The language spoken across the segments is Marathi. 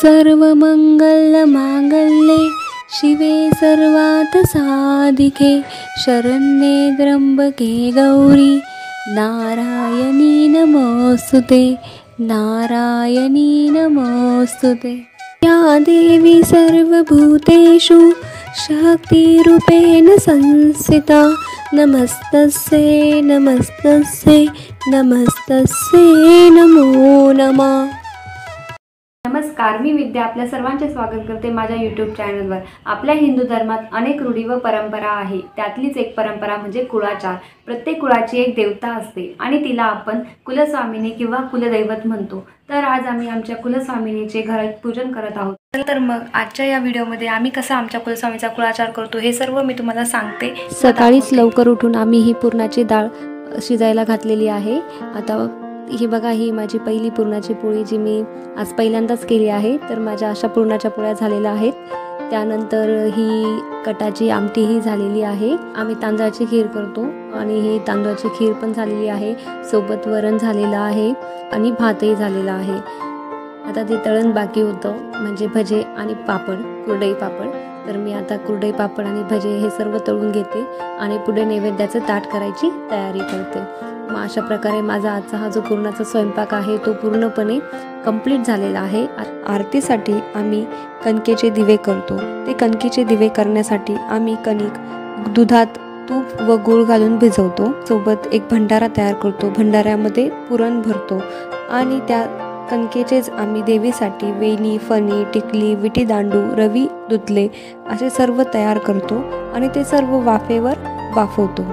सर्वमंगलमांगल्ये शिवे सर्वार्थ साधिके शरण्ये त्र्यंबके गौरी नारायणी नमोस्तुते नारायणी नमोस्तुते। या देवी सर्वभूतेषु शक्तिरूपेण संस्थिता नमस्तस्यै नमस्तस्यै नमस्तस्यै नमो नमः। नमस्कार, मी विद्या आपल्या सर्वांचे स्वागत करते माझ्या यूट्यूब चॅनलवर। आपल्या हिंदू धर्मात अनेक रूढी व परंपरा आहे, त्यातलीच एक परंपरा म्हणजे कुळाचार। प्रत्येक कुळाची एक देवता असते आणि तिला आपण कुलस्वामिनी किंवा कुलदैवत म्हणतो। तर आज आम्ही आमच्या कुलस्वामिनीचे घरात पूजन करत आहोत। तर मग आजच्या या व्हिडिओमध्ये आम्ही कसा आमच्या कुलस्वामीचा कुळाचार करतो हे सर्व मी तुम्हाला सांगते। सकाळीच लवकर उठून आम्ही ही पुरणाची डाळ शिजायला घातलेली आहे। आता ही बघा, ही माझी पहिली पुरणाची पोळी जी मी आज पहिल्यांदाच केली आहे। तर माझ्या अशा पुरणाच्या पोळ्या झालेल्या आहेत। त्यानंतर ही कटाची आमटी ही झालेली आहे। आम्ही तांदळाची खीर करतो आणि ही तांदळाची खीर पण झालेली आहे, सोबत वरण झालेलं आहे आणि भातही झालेला आहे। आता ते तळण बाकी होतं, म्हणजे भजे आणि पापड, कुरडई पापड। तर मी आता कुरडई पापड आणि भजे हे सर्व तळून घेते आणि पुढे नैवेद्याचं ताट करायची तयारी करते। मग अशा प्रकारे माझा आजचा हा जो पुरणाचा स्वयंपाक आहे तो पूर्णपणे कंप्लीट झालेला आहे। आरतीसाठी आम्ही कणकेचे दिवे करतो। ते कणकेचे दिवे करण्यासाठी आम्ही कणिक दुधात तूप व गूळ घालून भिजवतो, सोबत एक भंडारा तयार करतो। भंडाऱ्यामध्ये पुरण भरतो आणि त्या कणकेचेच आम्ही देवीसाठी वेणी, फणी, टिकली, विटी दांडू, रवी, दुधले असे सर्व तयार करतो आणि ते सर्व वाफेवर वाफवतो।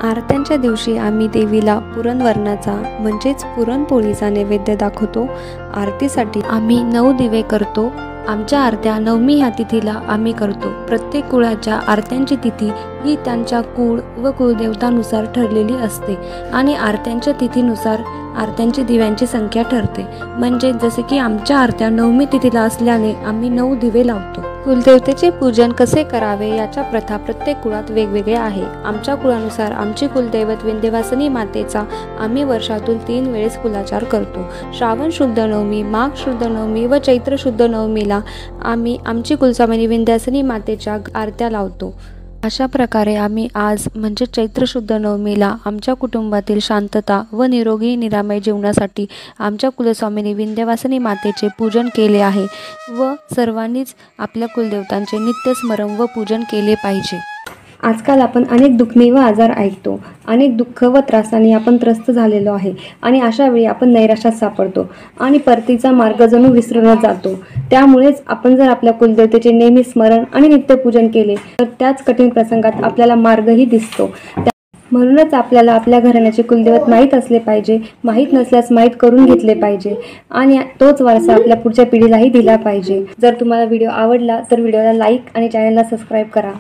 आरत्यांच्या दिवशी आम्ही देवीला पुरणवरणाचा म्हणजेच पुरणपोळीचा नैवेद्य दाखवतो। आरतीसाठी आम्ही 9 दिवे करतो। आमच्या आरत्या नवमी ह्या तिथीला आम्ही करतो। प्रत्येक कुळाच्या आरत्यांची तिथी ही त्यांच्या कुळ व कुलदेवतानुसार ठरलेली असते आणि आरत्यांच्या तिथीनुसार आरत्यांची दिव्यांची संख्या ठरते। म्हणजे जसे की आमच्या आरत्या नवमी तिथीला असल्याने आम्ही 9 दिवे लावतो। कुलदेवतेचे पूजन कसे करावे याच्या प्रथा प्रत्येक कुळात वेगवेगळ्या आहे। आमच्या कुळानुसार आमची कुलदैवत विंध्यवासिनी मातेचा आम्ही वर्षातून 3 वेळेस कुलाचार करतो। श्रावण शुद्ध नवमी, माघ शुद्ध नवमी व चैत्र शुद्ध नवमीला आम्ही आमची कुलस्वामिनी विंध्यवासिनी मातेच्या आरत्या लावतो। अशा प्रकारे आम्ही आज म्हणजे चैत्र शुद्ध नवमीला आमच्या कुटुंबातील शांतता व निरोगी निरामय जीवनासाठी आमच्या कुलस्वामिनी विंध्यवासिनी मातेचे पूजन केले आहे व सर्वांनीच आपल्या कुलदेवतांचे नित्यस्मरण व पूजन केले पाहिजे। आजकाल आपण अनेक दुःखमी व आजार ऐकतो, अनेक दुःख व त्रासाने आपण त्रस्त झालेलो आहे आणि अशा वेळी आपण नैराश्यात सापडतो आणि परतीचा मार्ग जणू विसरून जातो। त्यामुळेच आपण जर आपल्या कुलदेवतेचे नेहमी स्मरण आणि नित्यपूजन केले तर त्याच कठीण प्रसंगात आपल्याला मार्गही दिसतो। म्हणूनच आपल्याला आपल्या घराण्याचे कुलदैवत माहीत असले पाहिजे, माहीत नसल्यास माहीत करून घेतले पाहिजे आणि तोच वारसा आपल्या पुढच्या पिढीलाही दिला पाहिजे। जर तुम्हाला व्हिडिओ आवडला तर व्हिडिओला लाईक आणि चॅनलला सबस्क्राईब करा।